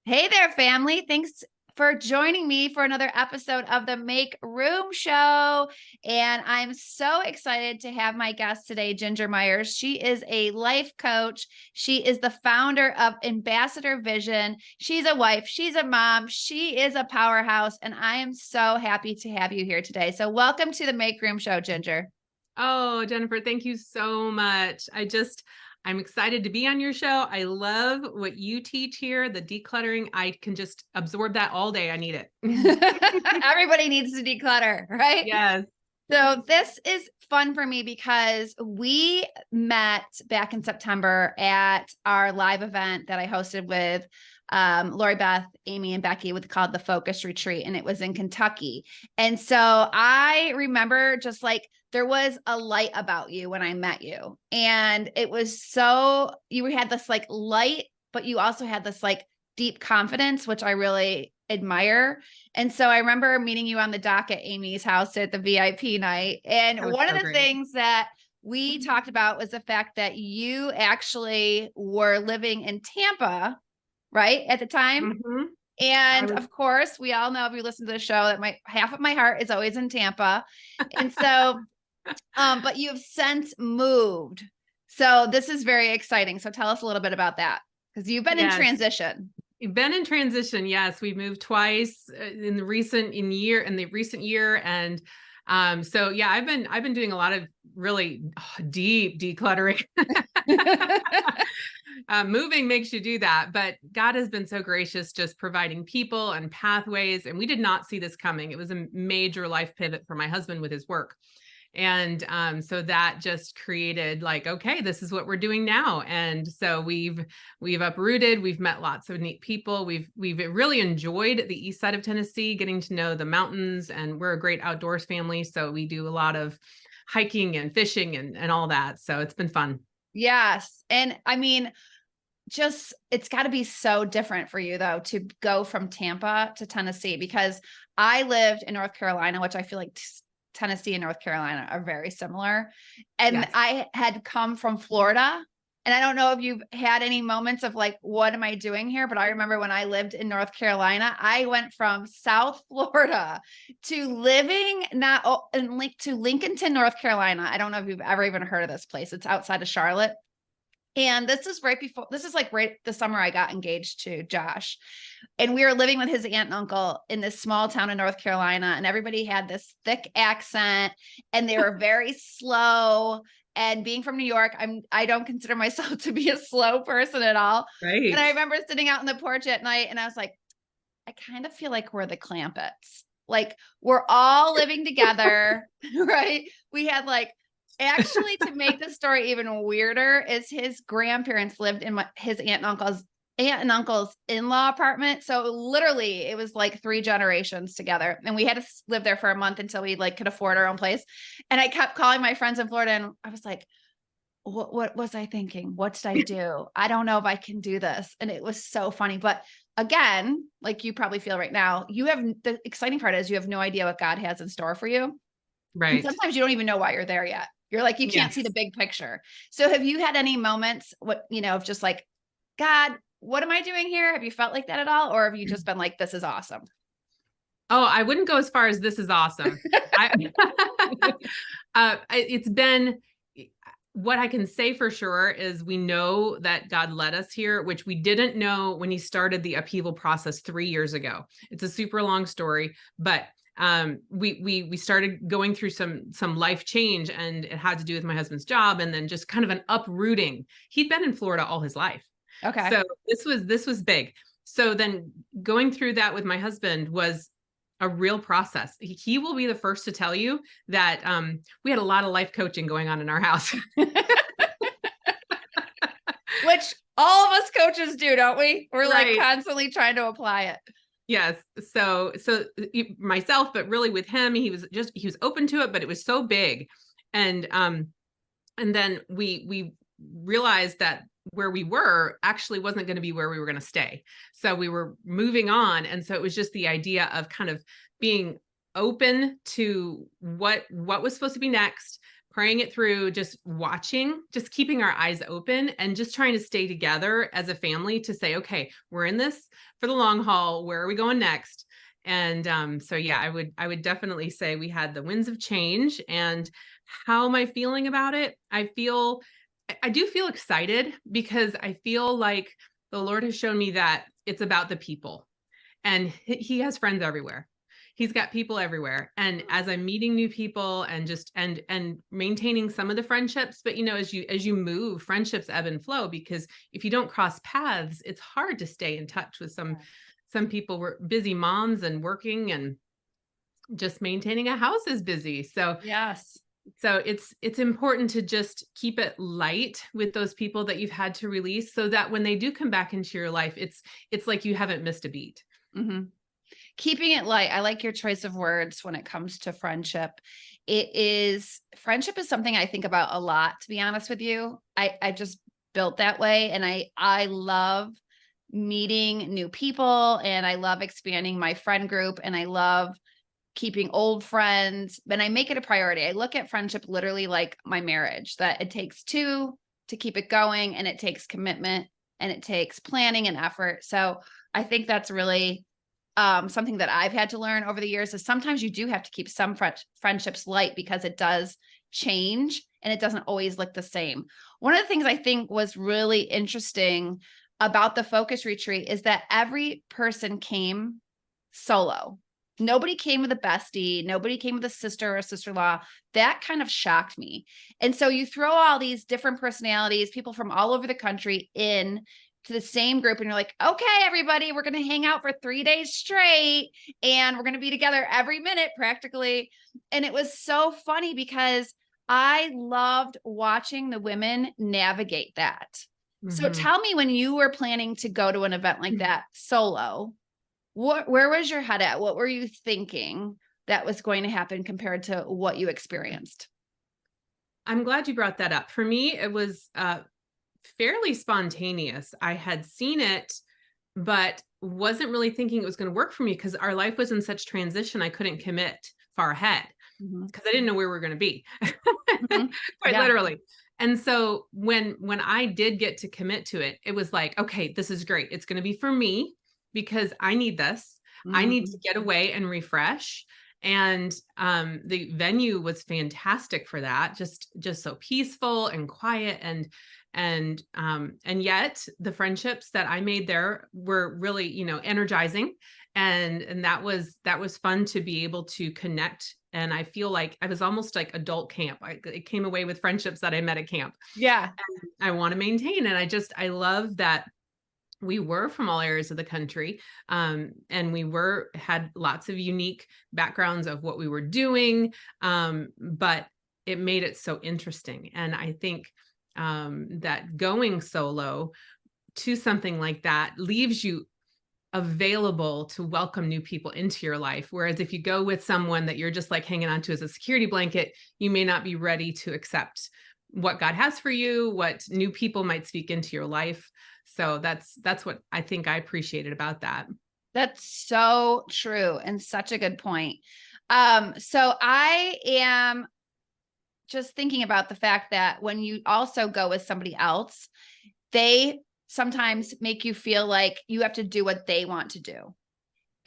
Hey there, family. Thanks for joining me for another episode of the Make Room Show. And I'm so excited to have my guest today, Ginger Myers. She is a life coach. She is the founder of Ambassador Vision. She's a wife. She's a mom. She is a powerhouse. And I am so happy to have you here today. So welcome to the Make Room Show, Ginger. Oh, Jennifer, thank you so much. I'm excited to be on your show. I love what you teach here, the decluttering. I can just absorb that all day. I need it. Everybody needs to declutter, right? Yes. So this is fun for me because we met back in September at our live event that I hosted with Lori Beth, Amy, and Becky with called the Focus Retreat, and it was in Kentucky. And so I remember just like there was a light about you when I met you, and it was so you had this like light, but you also had this like deep confidence, which I really admire. And so I remember meeting you on the dock at Amy's house at the VIP night. And That was one of so the great. things that we talked about was the fact that you actually were living in Tampa, right, at the time. Mhm. I And was, of course, we all know if you listen to the show that my half of my heart is always in Tampa. And so, but you have since moved. So this is very exciting. So tell us a little bit about that because you've been in yes. transition. You've been in transition. Yes, we've moved twice in the recent year. And so yeah, I've been doing a lot of really deep decluttering. Moving makes you do that, but God has been so gracious, just providing people and pathways. And we did not see this coming. It was a major life pivot for my husband with his work. And so that just created like, okay, this is what we're doing now. And so we've uprooted, we've met lots of neat people. We've really enjoyed the east side of Tennessee, getting to know the mountains, and we're a great outdoors family. So we do a lot of hiking and fishing and all that. So it's been fun. Yes. And I mean, just it's got to be so different for you though to go from Tampa to Tennessee because I lived in North Carolina, which I feel like Tennessee and North Carolina are very similar. And Yes. I had come from Florida. And I don't know if you've had any moments of like, what am I doing here? But I remember when I lived in North Carolina, I went from South Florida to living now in to Lincolnton, North Carolina. I don't know if you've ever even heard of this place. It's outside of Charlotte. And this is like right the summer I got engaged to Josh. And we were living with his aunt and uncle in this small town in North Carolina. And everybody had this thick accent and they were very slow. And being from New York, I don't consider myself to be a slow person at all. And Right. I remember sitting out on the porch at night and I was like, I kind of feel like we're the Clampetts. Like we're all living together, right? We had like actually to make the story even weirder is his grandparents lived in his aunt and uncle's in-law apartment. So literally it was like 3 generations together. And we had to live there for a month until we like could afford our own place. And I kept calling my friends in Florida and I was like, what was I thinking? What did I do? I don't know if I can do this. And it was so funny. But again, like you probably feel right now, you have the exciting part is you have no idea what God has in store for you. And Right. sometimes you don't even know why you're there yet. You're like, you can't see the Yes. big picture. So have you had any moments, of just like, God, what am I doing here? Have you felt like that at all? Or have you just been like, this is awesome? Oh, I wouldn't go as far as this is awesome. I, it's been what I can say for sure is we know that God led us here, which we didn't know when he started the upheaval process 3 years ago. It's a super long story, but we started going through some life change, and it had to do with my husband's job, and then just kind of an uprooting. He'd been in Florida all his life, Okay. so this was big. So then going through that with my husband was a real process. He will be the first to tell you that we had a lot of life coaching going on in our house. Which all of us coaches do, don't we? We're like Right. constantly trying to apply it. Yes. So myself, but really with him, he was open to it, but it was so big. And then we realized that where we were actually wasn't going to be where we were going to stay. So we were moving on. And so it was just the idea of kind of being open to what was supposed to be next, praying it through, just watching, just keeping our eyes open and just trying to stay together as a family to say, okay, we're in this for the long haul. Where are we going next? And so yeah, I would definitely say we had the winds of change. And how am I feeling about it? I do feel excited because I feel like the Lord has shown me that it's about the people, and he has friends everywhere. He's got people everywhere. And as I'm meeting new people and just and maintaining some of the friendships, but as you move, friendships ebb and flow, because if you don't cross paths, it's hard to stay in touch with some people. Were busy moms and working, and just maintaining a house is busy. Yes. So it's important to just keep it light with those people that you've had to release, so that when they do come back into your life, it's like you haven't missed a beat. Mm-hmm. Keeping it light. I like your choice of words when it comes to friendship. Friendship is something I think about a lot, to be honest with you. I just built that way, and I love meeting new people, and I love expanding my friend group, and I love keeping old friends, and I make it a priority. I look at friendship literally like my marriage, that it takes two to keep it going, and it takes commitment, and it takes planning and effort. So I think that's really something that I've had to learn over the years, is sometimes you do have to keep some friendships light, because it does change and it doesn't always look the same. One of the things I think was really interesting about the focus retreat is that every person came solo. Nobody came with a bestie. Nobody came with a sister or a sister-in-law. That kind of shocked me. And so you throw all these different personalities, people from all over the country, in to the same group, and you're like, okay, everybody, we're going to hang out for 3 days straight, and we're going to be together every minute practically. And it was so funny because I loved watching the women navigate that. So Mm-hmm. tell me, when you were planning to go to an event like that solo, where was your head at? What were you thinking that was going to happen compared to what you experienced? I'm glad you brought that up. For me, it was fairly spontaneous. I had seen it, but wasn't really thinking it was going to work for me, because our life was in such transition. I couldn't commit far ahead Mm-hmm. because I didn't know where we were going to be, Mm-hmm. quite Yeah. literally. And so when I did get to commit to it, it was like, okay, this is great. It's going to be for me, because I need this. I need Mm-hmm. to get away and refresh. And the venue was fantastic for that. Just so peaceful and quiet, and yet the friendships that I made there were really, energizing. And that was fun to be able to connect. And I feel like I was almost like adult camp. I came away with friendships that I met at camp. Yeah. And I want to maintain. And I love that we were from all areas of the country, and we had lots of unique backgrounds of what we were doing, but it made it so interesting. And I think that going solo to something like that leaves you available to welcome new people into your life. Whereas if you go with someone that you're just like hanging on to as a security blanket, you may not be ready to accept what God has for you, what new people might speak into your life. So that's what I think I appreciated about that. That's so true, and such a good point. So I am just thinking about the fact that when you also go with somebody else, they sometimes make you feel like you have to do what they want to do.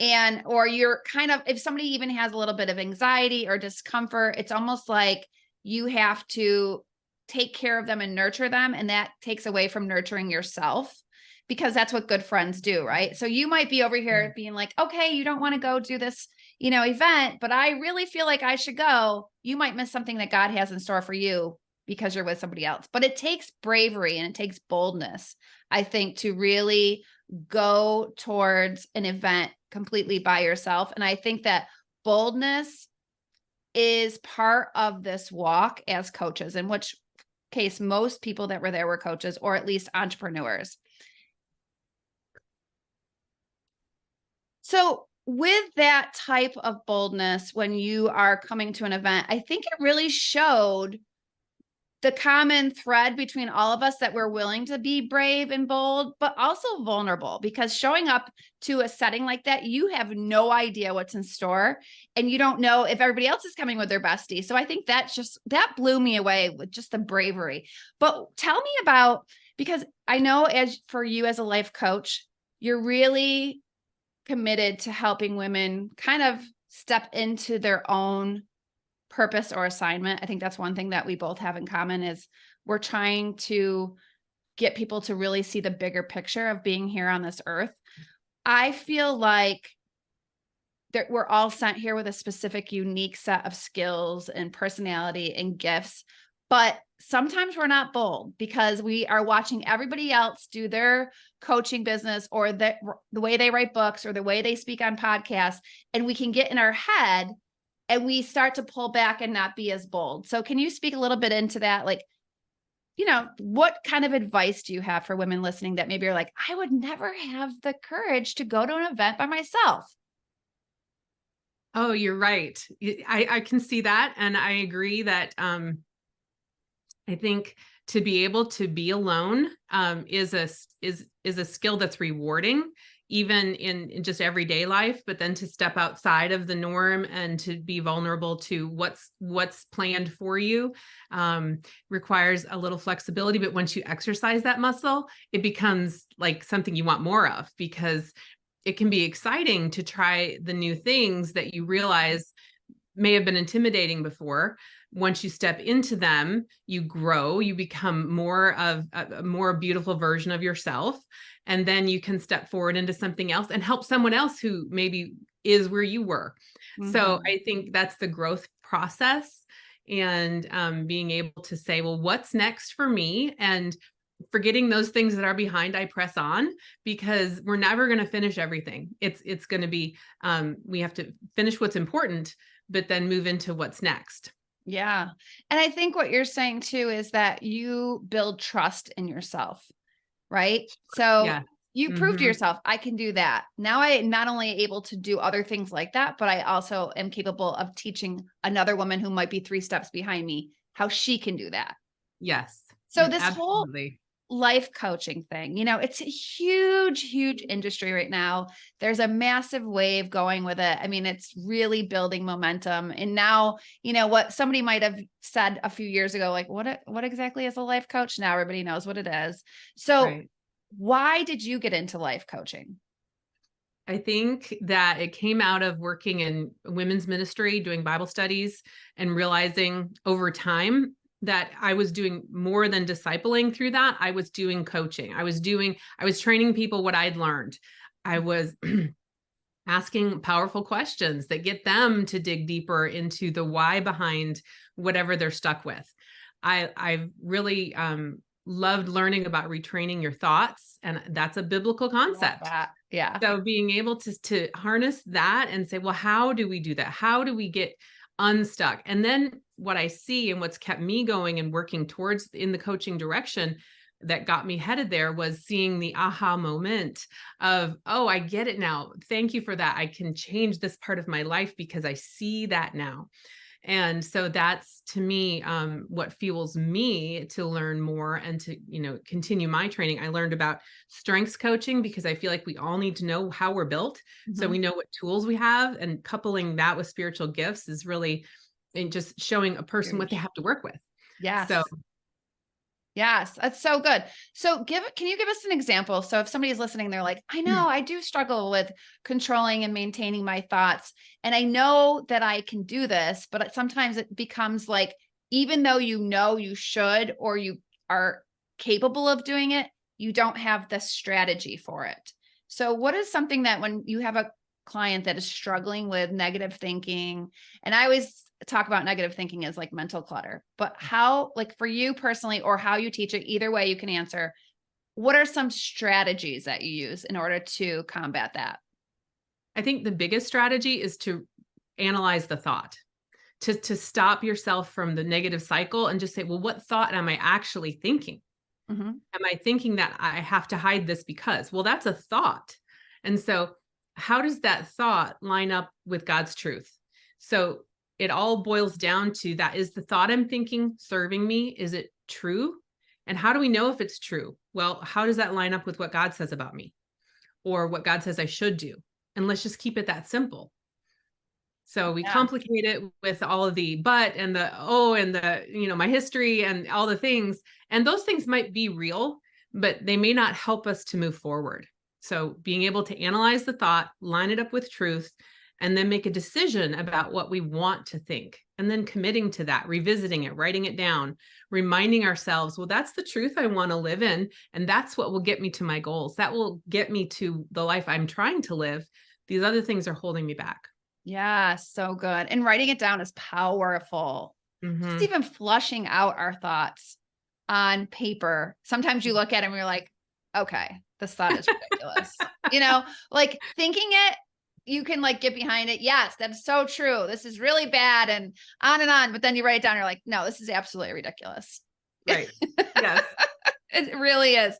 And, or you're kind of, if somebody even has a little bit of anxiety or discomfort, it's almost like you have to take care of them and nurture them. And that takes away from nurturing yourself, because that's what good friends do, right? So you might be over here being like, okay, you don't want to go do this, event, but I really feel like I should go. You might miss something that God has in store for you because you're with somebody else. But it takes bravery and it takes boldness, I think, to really go towards an event completely by yourself. And I think that boldness is part of this walk as coaches, in which case most people that were there were coaches, or at least entrepreneurs. So with that type of boldness, when you are coming to an event, I think it really showed the common thread between all of us that we're willing to be brave and bold, but also vulnerable, because showing up to a setting like that, you have no idea what's in store, and you don't know if everybody else is coming with their bestie. So I think that blew me away with just the bravery. But tell me about, because I know as for you as a life coach, you're really committed to helping women kind of step into their own purpose or assignment. I think that's one thing that we both have in common is we're trying to get people to really see the bigger picture of being here on this earth. I feel like that we're all sent here with a specific, unique set of skills and personality and gifts, but sometimes we're not bold because we are watching everybody else do their coaching business or the way they write books or the way they speak on podcasts, and we can get in our head and we start to pull back and not be as bold. So can you speak a little bit into that? Like, what kind of advice do you have for women listening that maybe are like, I would never have the courage to go to an event by myself? Oh, you're right. I can see that. And I agree that I think to be able to be alone is a skill that's rewarding, even in just everyday life. But then to step outside of the norm and to be vulnerable to what's planned for you requires a little flexibility. But once you exercise that muscle, it becomes like something you want more of, because it can be exciting to try the new things that you realize may have been intimidating before. Once you step into them, you grow, you become more of a more beautiful version of yourself. And then you can step forward into something else and help someone else who maybe is where you were. So I think that's the growth process, and being able to say, well, what's next for me? And forgetting those things that are behind, I press on, because we're never going to finish everything. It's going to be, we have to finish what's important, but then move into what's next. Yeah. And I think what you're saying too is that you build trust in yourself, right? So Yeah. you prove to Mm-hmm. yourself, I can do that. Now I not only able to do other things like that, but I also am capable of teaching another woman who might be 3 steps behind me how she can do that. Yes. So this whole Absolutely. life coaching thing, it's a huge, huge industry right now. There's a massive wave going with it. I mean, it's really building momentum. And now, what somebody might have said a few years ago, like, what exactly is a life coach? Now everybody knows what it is. So Right. why did you get into life coaching? I think that it came out of working in women's ministry, doing Bible studies, and realizing over time that I was doing more than discipling through that. I was doing coaching. I was training people what I'd learned. I was asking powerful questions that get them to dig deeper into the why behind whatever they're stuck with. I've really loved learning about retraining your thoughts, and that's a biblical Love concept. that. Yeah. So being able to harness that and say, well, how do we do that? How do we get unstuck? And then what I see and what's kept me going and working towards in the coaching direction that got me headed there was seeing the aha moment of, oh, I get it now. Thank you for that. I can change this part of my life because I see that now. And so that's, to me, what fuels me to learn more and to, continue my training. I learned about strengths coaching because I feel like we all need to know how we're built. So we know what tools we have, and coupling that with spiritual gifts is really in just showing a person what they Huge. have to work with. Yes. So Yes, that's so good. So can you give us an example? So if somebody's listening, they're like, I know I do struggle with controlling and maintaining my thoughts. And I know that I can do this, but sometimes it becomes like, even though you should, or you are capable of doing it, you don't have the strategy for it. So what is something that when you have a client that is struggling with negative thinking, and I always talk about negative thinking as like mental clutter, but how, like for you personally, or how you teach it, either way you can answer, what are some strategies that you use in order to combat that? I think the biggest strategy is to analyze the thought, to stop yourself from the negative cycle and just say, well, what thought am I actually thinking? Mm-hmm. Am I thinking that I have to hide this because? Well, that's a thought. And so how does that thought line up with God's truth? So it all boils down to that. Is the thought I'm thinking serving me? Is it true? And how do we know if it's true? Well, how does that line up with what God says about me or what God says I should do? And let's just keep it that simple. So we Yeah. complicate it with all of the but and the oh and the, my history and all the things. And those things might be real, but they may not help us to move forward. So being able to analyze the thought, line it up with truth, and then make a decision about what we want to think, and then committing to that, revisiting it, writing it down, reminding ourselves, well, that's the truth I want to live in. And that's what will get me to my goals. That will get me to the life I'm trying to live. These other things are holding me back. Yeah, so good. And writing it down is powerful. Just Mm-hmm. even flushing out our thoughts on paper. Sometimes you look at it and you're like, okay, this thought is ridiculous. Like thinking it, you can like get behind it. Yes, that's so true. This is really bad and on and on. But then you write it down. You're like, no, this is absolutely ridiculous. Right. Yes. It really is.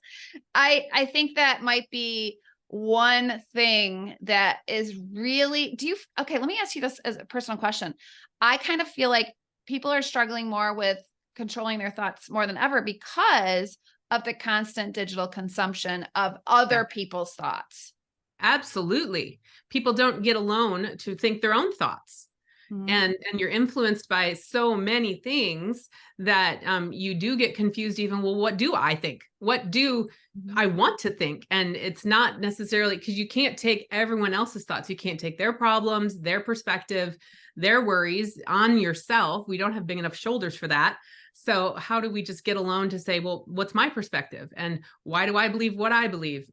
I think that might be one thing that is really, okay, let me ask you this as a personal question. I kind of feel like people are struggling more with controlling their thoughts more than ever because of the constant digital consumption of other people's thoughts. Absolutely. People don't get alone to think their own thoughts. Mhm. And you're influenced by so many things that you do get confused. Even, well, what do I think? What do I want to think? And it's not necessarily, because you can't take everyone else's thoughts. You can't take their problems, their perspective, their worries on yourself. We don't have big enough shoulders for that. So how do we just get alone to say, well, what's my perspective? And why do I believe what I believe,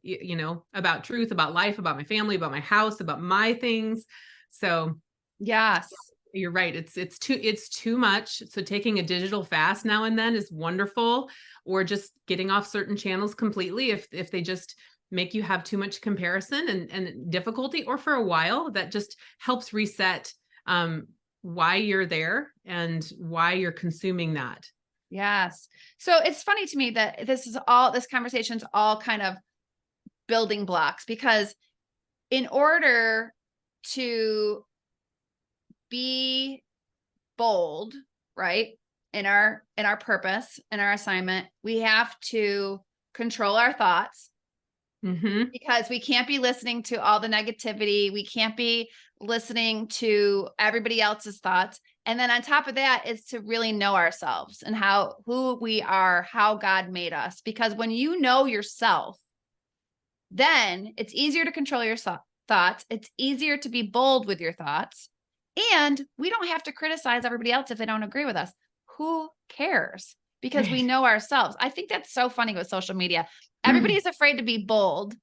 about truth, about life, about my family, about my house, about my things? So Yes. you're right. It's too much. So taking a digital fast now and then is wonderful, or just getting off certain channels completely if they just make you have too much comparison and difficulty, or for a while, that just helps reset why you're there and why you're consuming that. Yes. So it's funny to me that this conversation's all kind of building blocks, because in order to be bold, right? In our purpose, in our assignment, we have to control our thoughts, Mm-hmm. because we can't be listening to all the negativity. We can't be listening to everybody else's thoughts. And then on top of that is to really know ourselves and who we are, how God made us. Because when you know yourself, then it's easier to control your thoughts. It's easier to be bold with your thoughts. And we don't have to criticize everybody else if they don't agree with us. Who cares? Because we know ourselves. I think that's so funny with social media. Everybody's afraid to be bold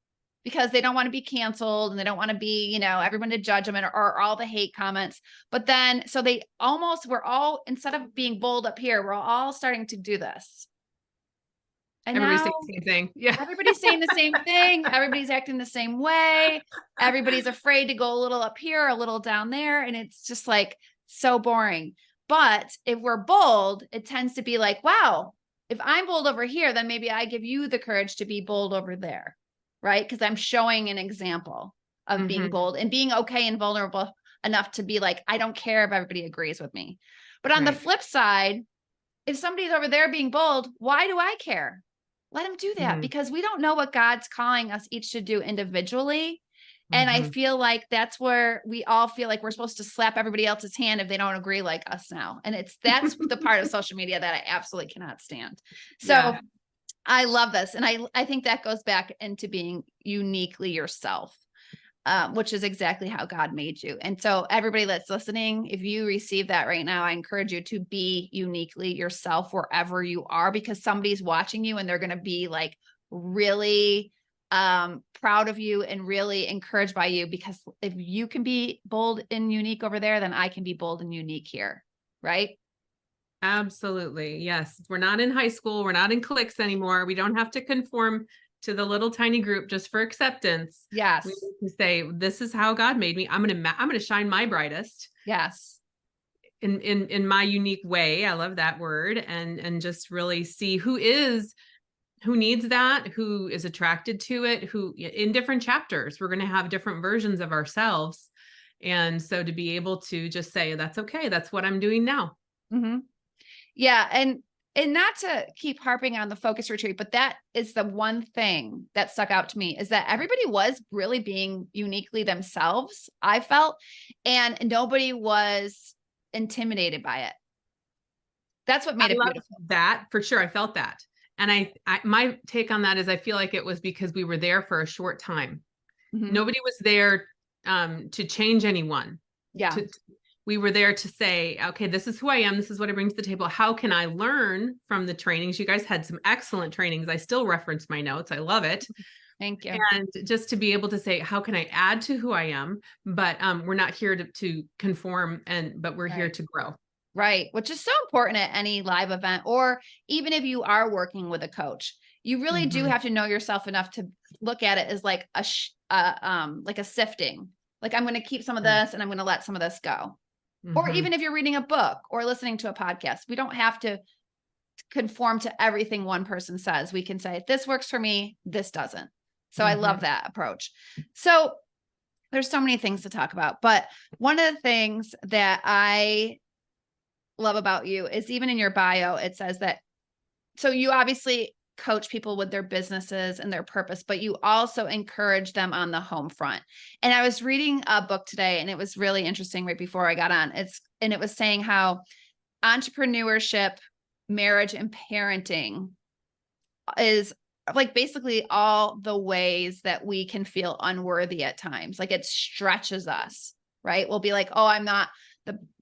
because they don't want to be canceled and they don't want to be, everyone to judge them, or all the hate comments. But then, so we're all, instead of being bold up here, we're all starting to do this. And Everybody's now saying the same thing. Yeah. everybody's saying the same thing. Everybody's acting the same way. Everybody's afraid to go a little up here, a little down there. And it's just like so boring. But if we're bold, it tends to be like, wow, if I'm bold over here, then maybe I give you the courage to be bold over there. Right? Because I'm showing an example of being bold and being okay and vulnerable enough to be like, I don't care if everybody agrees with me. But on the flip side, if somebody's over there being bold, why do I care? Let them do that, because we don't know what God's calling us each to do individually. And I feel like that's where we all feel like we're supposed to slap everybody else's hand if they don't agree like us now. And that's the part of social media that I absolutely cannot stand. So Yeah. I love this. And I think that goes back into being uniquely yourself, which is exactly how God made you. And so everybody that's listening, if you receive that right now, I encourage you to be uniquely yourself wherever you are, because somebody's watching you and they're going to be like really proud of you and really encouraged by you. Because if you can be bold and unique over there, then I can be bold and unique here. Right? Absolutely. Yes. We're not in high school. We're not in cliques anymore. We don't have to conform to the little tiny group just for acceptance. Yes. We need to say, this is how God made me. I'm going to shine my brightest. Yes. In my unique way. I love that word. And just really see who needs that, who is attracted to it, who in different chapters, we're going to have different versions of ourselves. And so to be able to just say, that's okay, that's what I'm doing now. Mm-hmm. Yeah. And not to keep harping on the focus retreat, but that is the one thing that stuck out to me, is that everybody was really being uniquely themselves, I felt, and nobody was intimidated by it. That's what I made it love beautiful. that for sure. I felt that. And my take on that is I feel like it was because we were there for a short time. Mhm. Nobody was there to change anyone. Yeah. To, we were there to say, okay, this is who I am. This is what I bring to the table. How can I learn from the trainings? You guys had some excellent trainings. I still reference my notes. I love it. Thank you. And just to be able to say, how can I add to who I am? But we're not here to conform, but we're here Right. to grow. Right. Which is so important at any live event, or even if you are working with a coach, you really do Mm-hmm. have to know yourself enough to look at it as like like a sifting. Like, I'm going to keep some of this and I'm going to let some of this go. Or Mm-hmm. even if you're reading a book or listening to a podcast, we don't have to conform to everything one person says. We can say, this works for me, this doesn't. So I love Mm-hmm. that approach. So there's so many things to talk about, but one of the things that I love about you is, even in your bio, it says that, so you obviously coach people with their businesses and their purpose, but you also encourage them on the home front. And I was reading a book today, and it was really interesting right before I got on. It was saying how entrepreneurship, marriage, and parenting is like basically all the ways that we can feel unworthy at times. Like, it stretches us, right? We'll be like, oh, I'm not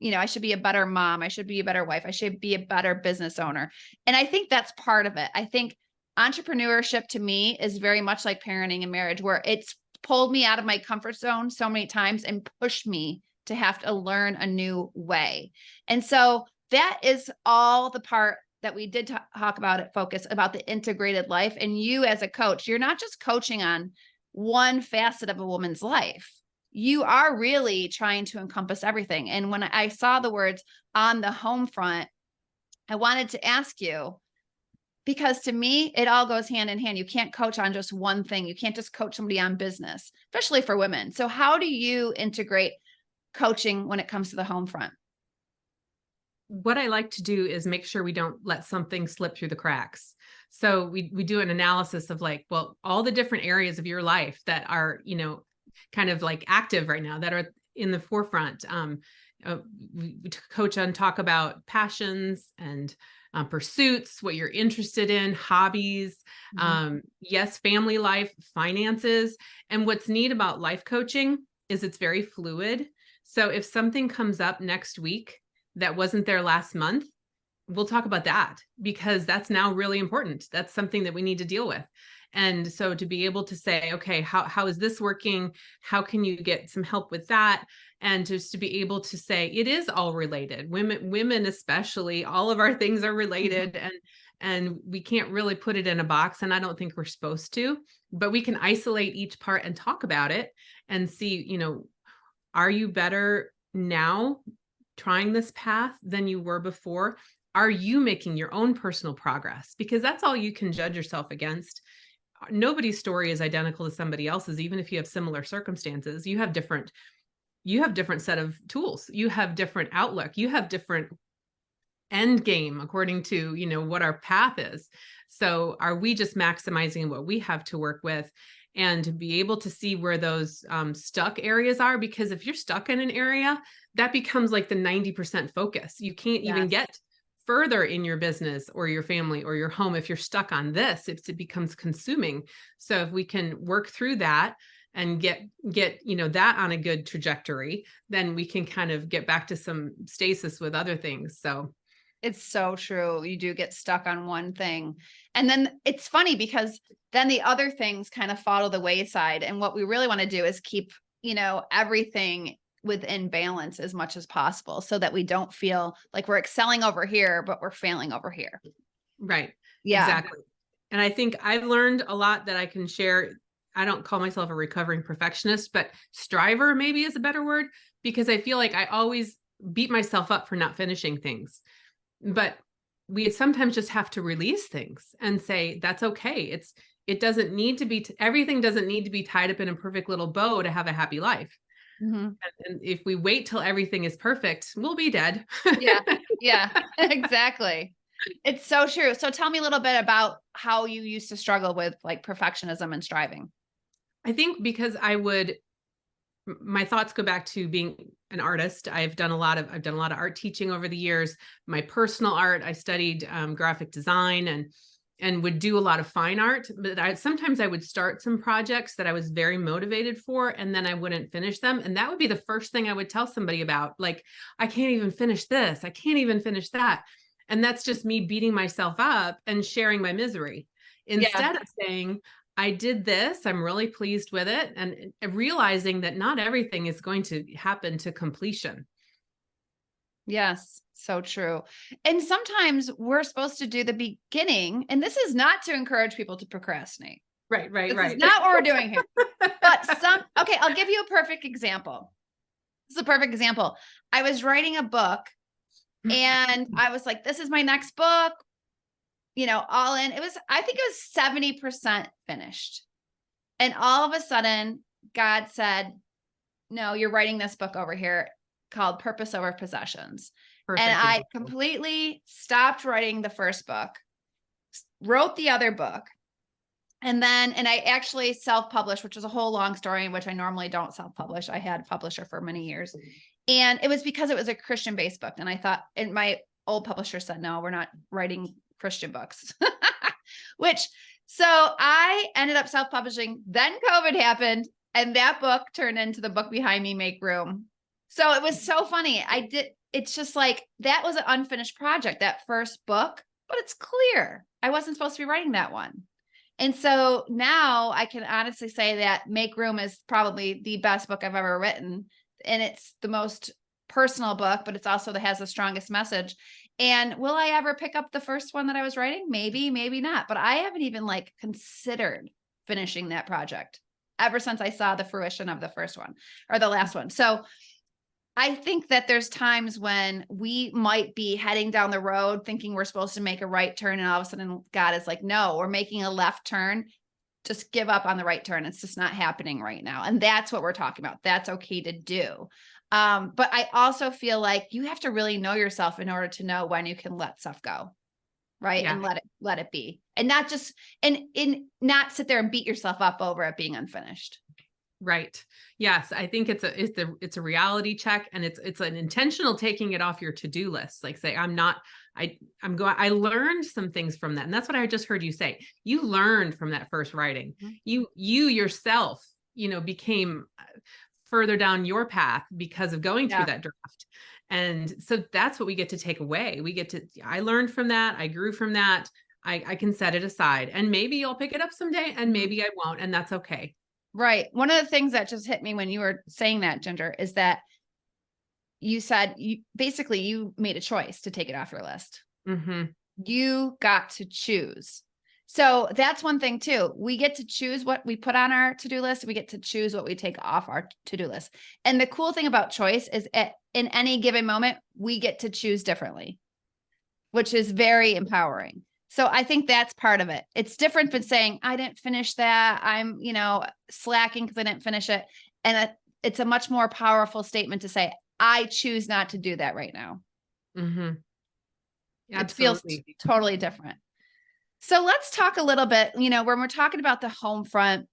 I should be a better mom. I should be a better wife. I should be a better business owner. And I think that's part of it. I think entrepreneurship to me is very much like parenting and marriage, where it's pulled me out of my comfort zone so many times and pushed me to have to learn a new way. And so that is all the part that we did talk about at Focus, about the integrated life. And you as a coach, you're not just coaching on one facet of a woman's life. You are really trying to encompass everything. And when I saw the words on the home front, I wanted to ask you, because to me, it all goes hand in hand. You can't coach on just one thing. You can't just coach somebody on business, especially for women. So how do you integrate coaching when it comes to the home front? What I like to do is make sure we don't let something slip through the cracks. So we do an analysis of like, well, all the different areas of your life that are, kind of like active right now, that are in the forefront. We coach and talk about passions and pursuits, what you're interested in, hobbies, yes, family life, finances. And what's neat about life coaching is it's very fluid. So if something comes up next week that wasn't there last month, we'll talk about that, because that's now really important. That's something that we need to deal with. And so to be able to say, okay, how is this working? How can you get some help with that? And just to be able to say it is all related. Women especially, all of our things are related, and we can't really put it in a box. And I don't think we're supposed to, but we can isolate each part and talk about it and see, are you better now trying this path than you were before? Are you making your own personal progress? Because that's all you can judge yourself against. Nobody's story is identical to somebody else's. Even if you have similar circumstances, you have different set of tools. You have different outlook. You have different end game according to, what our path is. So are we just maximizing what we have to work with, and to be able to see where those stuck areas are? Because if you're stuck in an area, that becomes like the 90% focus. You can't even Yes. get further in your business or your family or your home if you're stuck on this. It becomes consuming. So if we can work through that and get that on a good trajectory, then we can kind of get back to some stasis with other things. So It's so true. You do get stuck on one thing. And then it's funny because then the other things kind of follow the wayside. And what we really want to do is keep, everything within balance as much as possible, so that we don't feel like we're excelling over here, but we're failing over here. right. Yeah. Exactly. And I think I've learned a lot that I can share. I don't call myself a recovering perfectionist, but striver maybe is a better word, because I feel like I always beat myself up for not finishing things. But we sometimes just have to release things and say, that's okay. It doesn't need to be, everything doesn't need to be tied up in a perfect little bow to have a happy life. Mhm. And if we wait till everything is perfect, we'll be dead. Yeah. Yeah, exactly. It's so true. So tell me a little bit about how you used to struggle with like perfectionism and striving. I think because my thoughts go back to being an artist. I've done a lot of art teaching over the years. My personal art, I studied graphic design and would do a lot of fine art. But sometimes I would start some projects that I was very motivated for, and then I wouldn't finish them. And that would be the first thing I would tell somebody about. Like, I can't even finish this. I can't even finish that. And that's just me beating myself up and sharing my misery Yeah. instead of saying, I did this. I'm really pleased with it. And realizing that not everything is going to happen to completion. Yes, so true. And sometimes we're supposed to do the beginning, and this is not to encourage people to procrastinate. Right, right, This is right. not what we're doing here. But okay, I'll give you a perfect example. This is a perfect example. I was writing a book and I was like, this is my next book, all in. I think it was 70% finished. And all of a sudden, God said, no, you're writing this book over here called Purpose Over Possessions. And Perfect I example. completely stopped writing the first book, wrote the other book, and I actually self-published, which is a whole long story in which I normally don't self-publish. I had a publisher for many years. And it was because it was a Christian-based book. And I thought, and my old publisher said, no, we're not writing Christian books. So I ended up self-publishing. Then COVID happened, and that book turned into the book behind me, Make Room. So it was so funny. It's just like, that was an unfinished project, that first book, but it's clear I wasn't supposed to be writing that one. And so now I can honestly say that Make Room is probably the best book I've ever written. And it's the most personal book, but it's also that has the strongest message. And will I ever pick up the first one that I was writing? Maybe, maybe not. But I haven't even like considered finishing that project ever since I saw the fruition of the first one or the last one. So I think that there's times when we might be heading down the road thinking we're supposed to make a right turn, and all of a sudden God is like, no, we're making a left turn. Just give up on the right turn. It's just not happening right now. And that's what we're talking about. That's okay to do. But I also feel like you have to really know yourself in order to know when you can let stuff go. Right. Yeah. And let it be. And not just, and not sit there and beat yourself up over it being unfinished. Right. Yes. I think it's a reality check, and it's an intentional taking it off your to-do list. Like, say, I learned some things from that. And that's what I just heard you say. You learned from that first writing. Mhm. You yourself, became further down your path because of going through that draft. And so that's what we get to take away. I learned from that. I grew from that. I can set it aside, and maybe I'll pick it up someday, and maybe I won't. And that's okay. Right. One of the things that just hit me when you were saying that, Ginger, is that you said you made a choice to take it off your list. Mm-hmm. You got to choose. So that's one thing too. We get to choose what we put on our to-do list. We get to choose what we take off our to-do list. And the cool thing about choice is in any given moment, we get to choose differently, which is very empowering. So I think that's part of it. It's different than saying, I didn't finish that. I'm, slacking because I didn't finish it. And it's a much more powerful statement to say, I choose not to do that right now. Mm-hmm. It feels totally different. So let's talk a little bit, when we're talking about the home front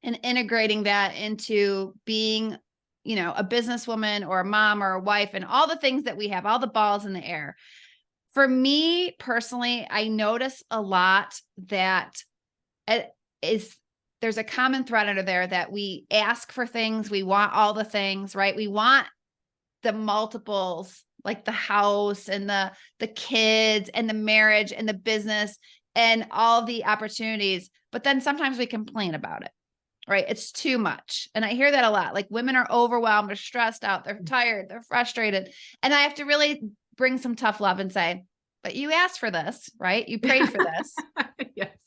and integrating that into being, a businesswoman or a mom or a wife and all the things that we have, all the balls in the air. For me personally, I notice a lot that there's a common thread under there that we ask for things. We want all the things, right? We want the multiples, like the house and the kids and the marriage and the business and all the opportunities. But then sometimes we complain about it, right? It's too much. And I hear that a lot. Like, women are overwhelmed, they're stressed out, they're tired, they're frustrated. And I have to really bring some tough love and say, but you asked for this, right? You prayed for this. Yes.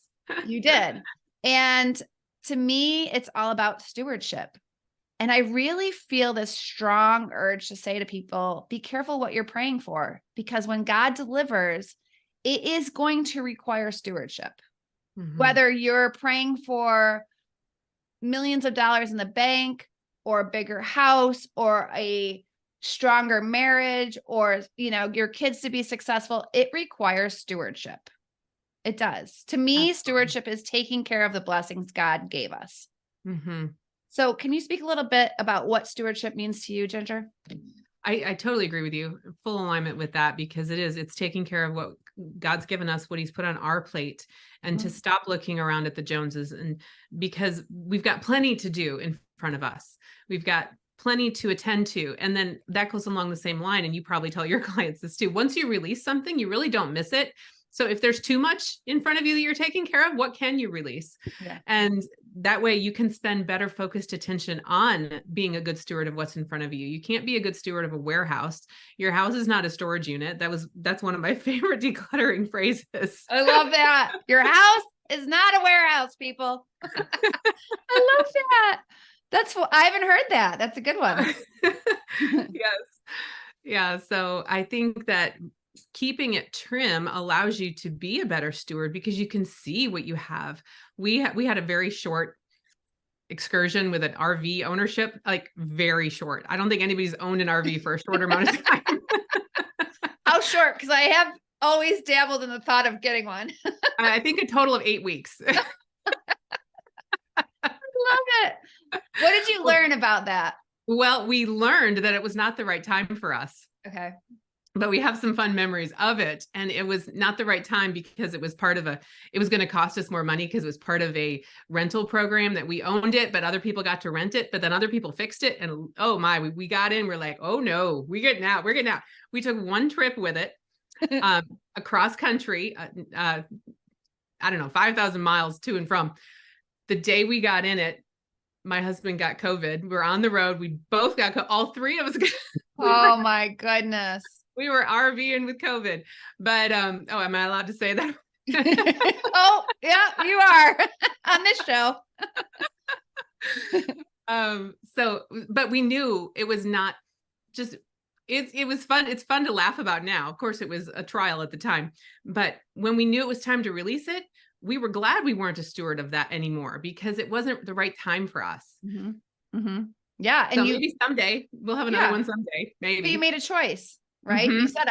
You did. And to me, it's all about stewardship. And I really feel this strong urge to say to people, be careful what you're praying for, because when God delivers, it is going to require stewardship. Mm-hmm. Whether you're praying for millions of dollars in the bank, or a bigger house or a stronger marriage or, your kids to be successful, it requires stewardship. It does. To me, Absolutely. stewardship is taking care of the blessings God gave us. Mm-hmm. So can you speak a little bit about what stewardship means to you, Ginger? I totally agree with you. Full alignment with that, because it's taking care of what God's given us, what he's put on our plate, and to stop looking around at the Joneses. And because we've got plenty to do in front of us, we've got plenty to attend to. And then that goes along the same line. And you probably tell your clients this too. Once you release something, you really don't miss it. So if there's too much in front of you that you're taking care of, what can you release? Yeah. And that way you can spend better focused attention on being a good steward of what's in front of you. You can't be a good steward of a warehouse. Your house is not a storage unit. That's one of my favorite decluttering phrases. I love that. Your house is not a warehouse, people. I love that. I haven't heard that. That's a good one. Yes. Yeah. So I think that keeping it trim allows you to be a better steward because you can see what you have. We had a very short excursion with an RV ownership, like very short. I don't think anybody's owned an RV for a shorter amount of time. How short? Because I have always dabbled in the thought of getting one. I think a total of 8 weeks. Love it. What did you learn about that? Well, we learned that it was not the right time for us. Okay. But we have some fun memories of it. And it was not the right time because it was it was going to cost us more money because it was part of a rental program that we owned it, but other people got to rent it, but then other people fixed it. And oh my, we got in, we're like, oh no, we're getting out. We took one trip with it across country, I don't know, 5,000 miles to and from. The day we got in it, my husband got COVID. We're on the road. We both got, all three of us. Oh my goodness. We were RVing with COVID, but am I allowed to say that? Oh, yeah, you are on this show. But we knew it was not just, it was fun. It's fun to laugh about now. Of course, it was a trial at the time, but when we knew it was time to release it, we were glad we weren't a steward of that anymore because it wasn't the right time for us. Mm-hmm. Mm-hmm. Yeah. And so maybe someday we'll have another one someday. Maybe. But you made a choice. Right? Mm-hmm. You said,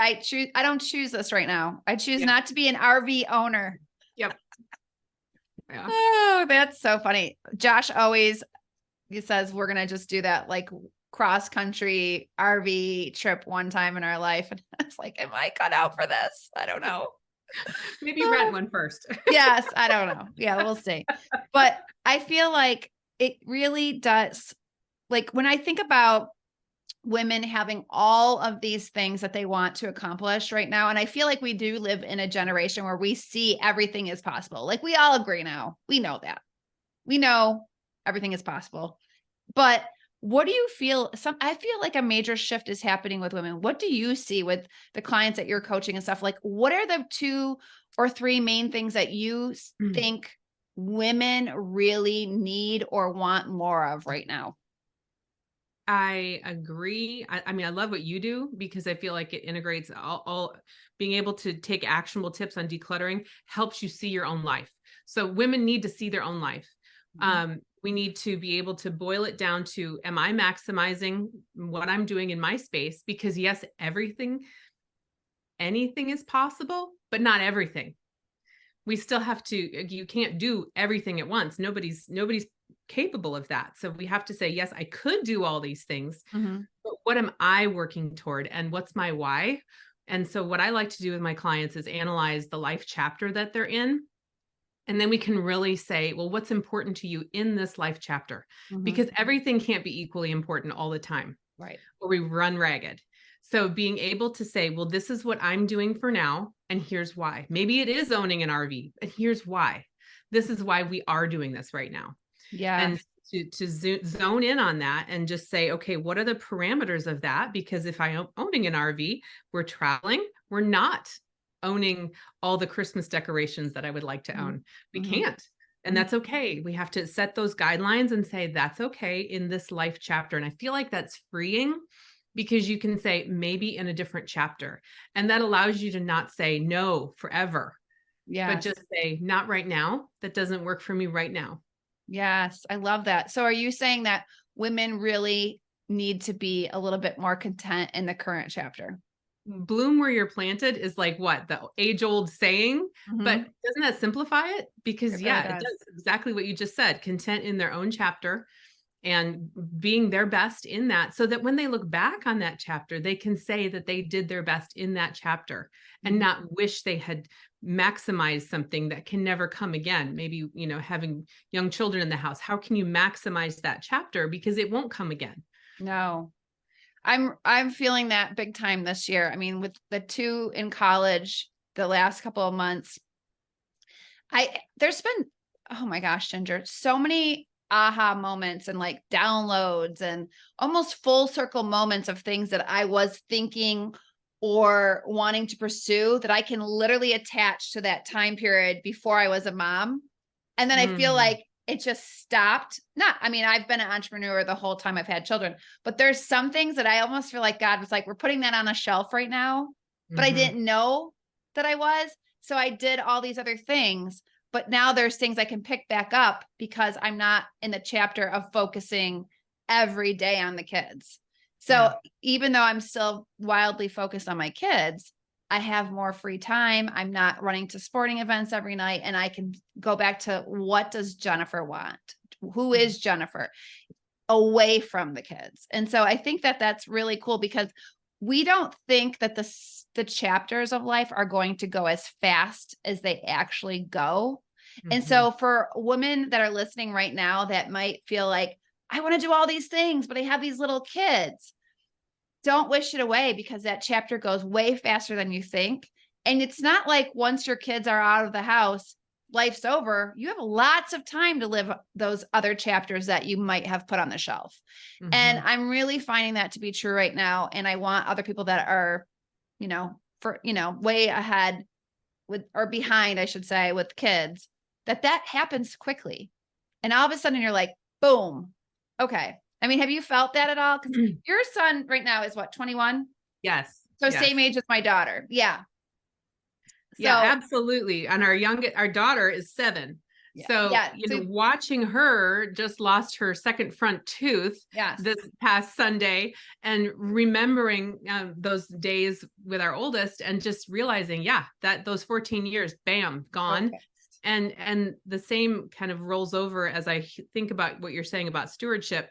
I don't choose this right now. I choose not to be an RV owner. Yep. Yeah. Oh, that's so funny. Josh he says, we're going to just do that like cross country RV trip one time in our life. And I was like, am I cut out for this? I don't know. Maybe rent one first. Yes. I don't know. Yeah, we'll see. But I feel like it really does. Like when I think about women having all of these things that they want to accomplish right now. And I feel like we do live in a generation where we see everything is possible. Like we all agree now. We know that. We know everything is possible. But what do you feel? I feel like a major shift is happening with women. What do you see with the clients that you're coaching and stuff? Like, what are the 2 or 3 main things that you think women really need or want more of right now? I agree. I mean, I love what you do because I feel like it integrates all being able to take actionable tips on decluttering helps you see your own life. So women need to see their own life. Mm-hmm. We need to be able to boil it down to, am I maximizing what I'm doing in my space? Because yes, anything is possible, but not everything. We still have to, you can't do everything at once. Nobody's capable of that. So we have to say, yes, I could do all these things, but what am I working toward and what's my why? And so what I like to do with my clients is analyze the life chapter that they're in. And then we can really say, well, what's important to you in this life chapter? Because everything can't be equally important all the time. Right. Or we run ragged. So being able to say, well, this is what I'm doing for now. And here's why. Maybe it is owning an RV, and here's why. This is why we are doing this right now. Yeah. And to zone in on that and just say, okay, what are the parameters of that? Because if I'm owning an RV, we're traveling, we're not owning all the Christmas decorations that I would like to own. We can't. And that's okay. We have to set those guidelines and say, that's okay in this life chapter. And I feel like that's freeing because you can say maybe in a different chapter. And that allows you to not say no forever. Yeah. But just say, not right now. That doesn't work for me right now. Yes, I love that. So are you saying that women really need to be a little bit more content in the current chapter? Bloom where you're planted is like what the age old saying, but Mhm. doesn't that simplify it? Because It really yeah, it does. does exactly what you just said, content in their own chapter and being their best in that, so that when they look back on that chapter, they can say that they did their best in that chapter and Mhm. not wish they had maximized something that can never come again. Maybe, having young children in the house, how can you maximize that chapter because it won't come again? No. I'm feeling that big time this year. I mean, with the two in college, the last couple of months, there's been, oh my gosh, Ginger, so many aha moments and like downloads and almost full circle moments of things that I was thinking or wanting to pursue that I can literally attach to that time period before I was a mom. And then I feel Mm, like it just stopped. Not, I mean, I've been an entrepreneur the whole time I've had children, but there's some things that I almost feel like God was like, we're putting that on a shelf right now, but I mhm, didn't know that I was. So I did all these other things, but now there's things I can pick back up because I'm not in the chapter of focusing every day on the kids. So yeah. even though I'm still wildly focused on my kids, I have more free time. I'm not running to sporting events every night, and I can go back to what does Jennifer want? Who Mhm. is Jennifer away from the kids? And so I think that that's really cool because we don't think that the chapters of life are going to go as fast as they actually go. And Mhm. so for women that are listening right now that might feel like, I want to do all these things, but I have these little kids, don't wish it away because that chapter goes way faster than you think. And it's not like once your kids are out of the house, life's over. You have lots of time to live those other chapters that you might have put on the shelf. And Mhm. I'm really finding that to be true right now. And I want other people that are, way ahead with, or behind, I should say, with kids, that happens quickly. And all of a sudden you're like, boom. Okay. I mean, have you felt that at all? Because your son right now is what, 21? Yes. So Yes. same age as my daughter. Yeah. Yeah, So absolutely. And our daughter is 7. yeah. So, Yeah. So watching her just lost her second front tooth yes. this past Sunday, and remembering those days with our oldest and just realizing, yeah, that those 14 years, bam, So gone. fast. And the same kind of rolls over as I think about what you're saying about stewardship,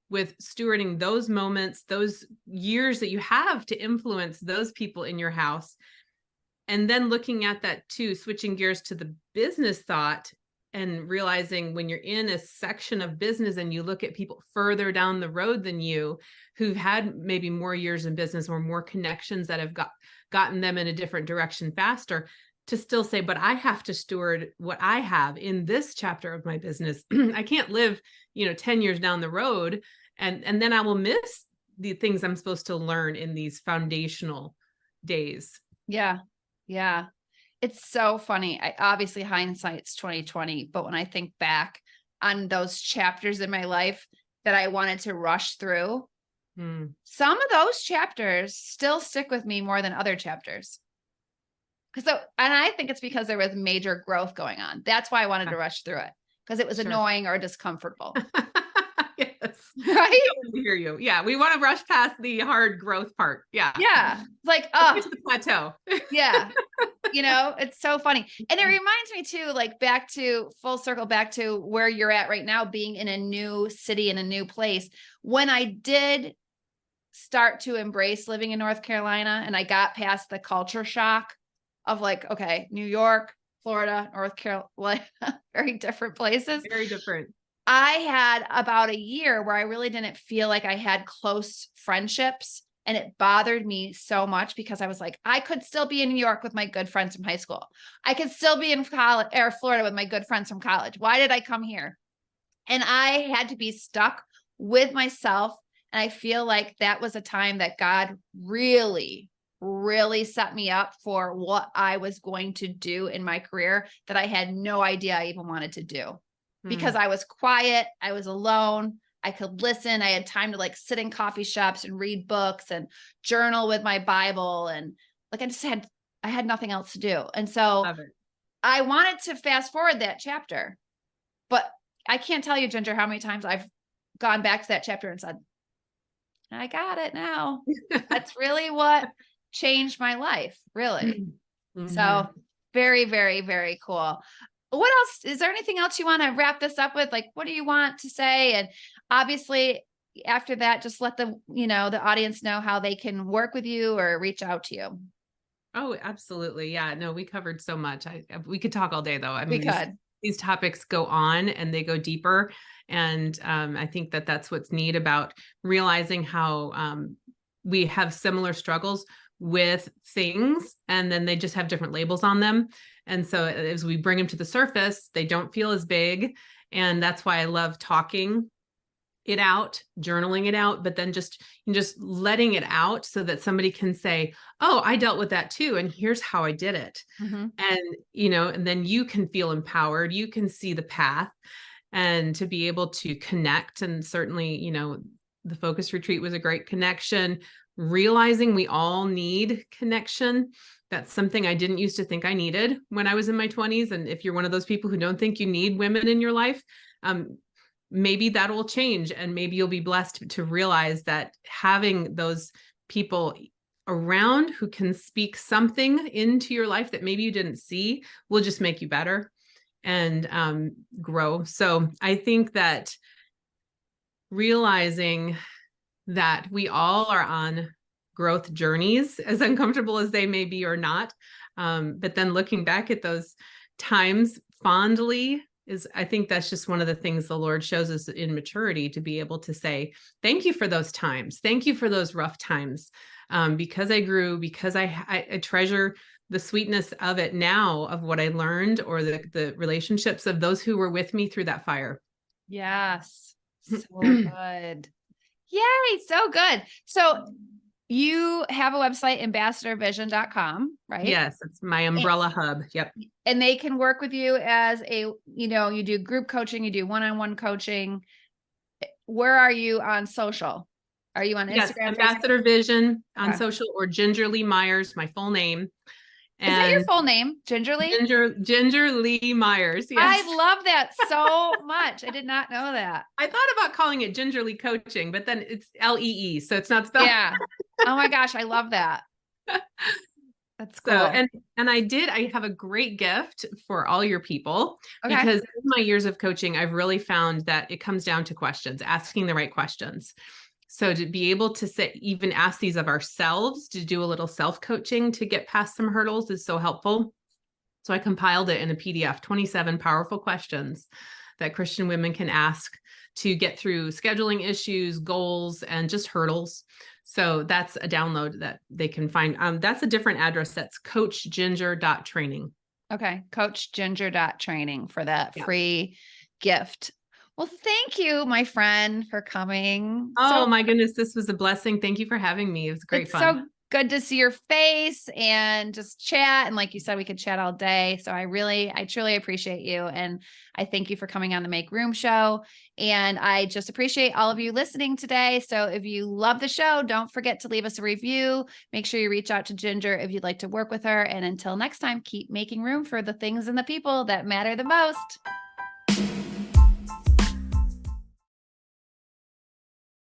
with stewarding those moments, those years that you have to influence those people in your house. And then looking at that too, switching gears to the business thought and realizing when you're in a section of business and you look at people further down the road than you, who've had maybe more years in business or more connections that have gotten them in a different direction faster, to still say, but I have to steward what I have in this chapter of my business. I can't live, 10 years down the road, and then I will miss the things I'm supposed to learn in these foundational days. Yeah. Yeah. It's so funny. I obviously hindsight's 2020, but when I think back on those chapters in my life that I wanted to rush through, Hmm. some of those chapters still stick with me more than other chapters. And I think it's because there was major growth going on. That's why I wanted Yeah, to rush through it because it was sure. annoying or discomfortable, Yes. I right? totally hear you. Yeah, we want to rush past the hard growth part. Yeah. Yeah. Like, Let's get to the plateau. yeah. It's so funny. And it reminds me too, like back to full circle, back to where you're at right now, being in a new city, in a new place. When I did start to embrace living in North Carolina and I got past the culture shock of like, okay, New York, Florida, North Carolina, very different places. Very different. I had about a year where I really didn't feel like I had close friendships. And it bothered me so much because I was like, I could still be in New York with my good friends from high school. I could still be in college or Florida with my good friends from college. Why did I come here? And I had to be stuck with myself. And I feel like that was a time that God really, really set me up for what I was going to do in my career that I had no idea I even wanted to do because Hmm. I was quiet. I was alone. I could listen. I had time to like sit in coffee shops and read books and journal with my Bible. And like, I had nothing else to do. And so Love it. I wanted to fast forward that chapter, but I can't tell you, Ginger, how many times I've gone back to that chapter and said, I got it now. That's really what changed my life, really. So very, very, very cool. What else? Is there anything else you want to wrap this up with? Like, what do you want to say? And obviously after that, just let the, the audience know how they can work with you or reach out to you. Oh, absolutely. Yeah, no, we covered so much. We could talk all day though. I We mean, could. these topics go on and they go deeper. And I think that that's what's neat about realizing how we have similar struggles with things, and then they just have different labels on them. And so as we bring them to the surface, they don't feel as big. And that's why I love talking it out, journaling it out, but then just letting it out so that somebody can say, oh, I dealt with that too, and here's how I did it. Mm-hmm. And then you can feel empowered, you can see the path, and to be able to connect. And certainly, the focus retreat was a great connection, realizing we all need connection. That's something I didn't used to think I needed when I was in my 20s. And if you're one of those people who don't think you need women in your life, maybe that will change, and maybe you'll be blessed to realize that having those people around who can speak something into your life that maybe you didn't see will just make you better and grow. So I think that realizing that we all are on growth journeys, as uncomfortable as they may be or not, but then looking back at those times fondly, I think that's just one of the things the Lord shows us in maturity, to be able to say, thank you for those times. Thank you for those rough times. Because I grew, because I treasure the sweetness of it now, of what I learned, or the relationships of those who were with me through that fire. Yes. So good. Yay. So good. So you have a website, ambassadorvision.com, right? Yes, it's my umbrella hub. Yep. And they can work with you as you do group coaching, you do one-on-one coaching. Where are you on social? Are you on Instagram? Yes, Ambassador Vision on Okay. social, or Ginger Lee Myers, my full name. Is that your full name? Ginger Lee? Ginger Lee Myers. Yes. I love that so much. I did not know that. I thought about calling it Ginger Lee Coaching, but then it's Lee, so it's not spelled. Yeah. Oh my gosh, I love that. That's cool. So, and I have a great gift for all your people, Okay. because in my years of coaching, I've really found that it comes down to questions, asking the right questions. So to be able to even ask these of ourselves, to do a little self-coaching to get past some hurdles, is so helpful. So I compiled it in a PDF, 27 powerful questions that Christian women can ask to get through scheduling issues, goals, and just hurdles. So that's a download that they can find. That's a different address. That's coachginger.training. Okay. Coachginger.training for that free gift. Well, thank you, my friend, for coming. Oh my goodness, this was a blessing. Thank you for having me. It was great fun. So good to see your face and just chat. And like you said, we could chat all day. So I truly appreciate you. And I thank you for coming on the Make Room show. And I just appreciate all of you listening today. So if you love the show, don't forget to leave us a review. Make sure you reach out to Ginger if you'd like to work with her. And until next time, keep making room for the things and the people that matter the most.